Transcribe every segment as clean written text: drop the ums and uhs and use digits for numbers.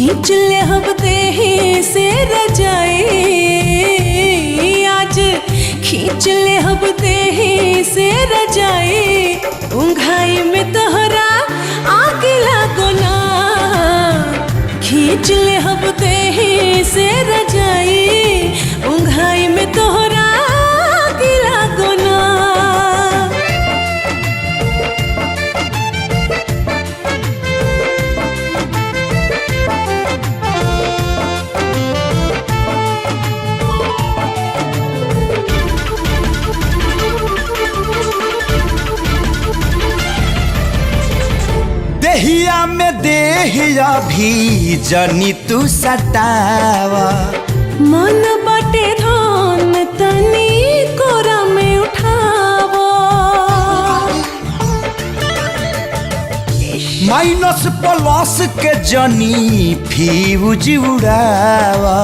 खींच ले हम देही से रजाई, आज खींच ले हम देही से रजाई, उंघाई में तोहरा आग लागो ना। खींच ले हम देही से रजाई, उंघाई में तोहरा आग लागो ना। देहिया में देहिया भी जनी तू सतावा, मन बाटे धन तनी कोरा में उठावा। माइनस प्लस के जनी फ्यूज उड़ावा।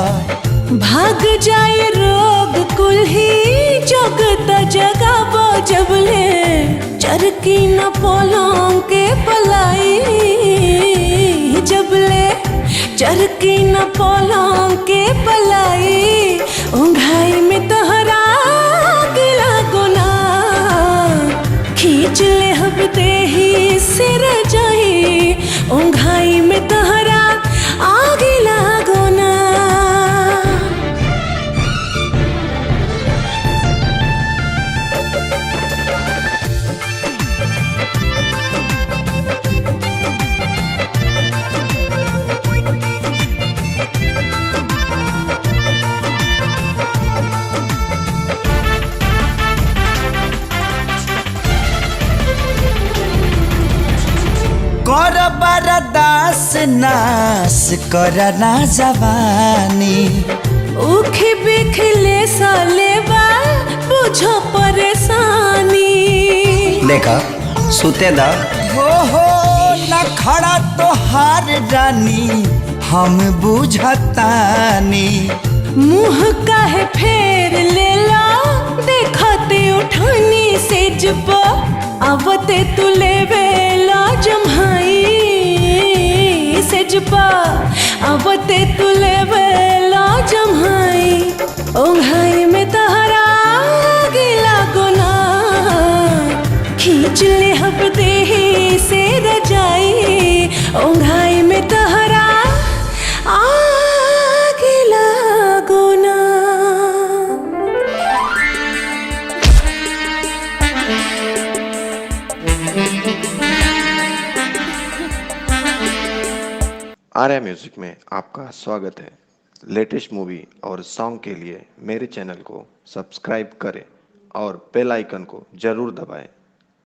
भाग जाए रोग कुल्ही जगत जगावा, जबले चरकी न पलंग के पलाई, जबले चरकी न पलंग के पलाई, उंघाई में तोहरा आग लागो ना। खींच ले हम देही से रजाई, उंघाई में तोहरा आग लागो ना। कर बरदास नास कर ना जवानी, उखी बिखले साले बा बुझो परेशानी। देखा सुते दा हो न खड़ा तो हार रानी हम बुझतानी। मुँह काहे फेर ले ला, देखते उठानी से जब आवते तू लेवे ला जम्हाई, से जब आवते तू लेवे ला जम्हाई, उंघाई में तोहरा आग लागो ना। खींच ले हम देही से रजाई, उंघाई में तोहरा आग लागो ना। आर्या म्यूजिक में आपका स्वागत है। लेटेस्ट मूवी और सॉन्ग के लिए मेरे चैनल को सब्सक्राइब करें और बेल आइकन को जरूर दबाएं।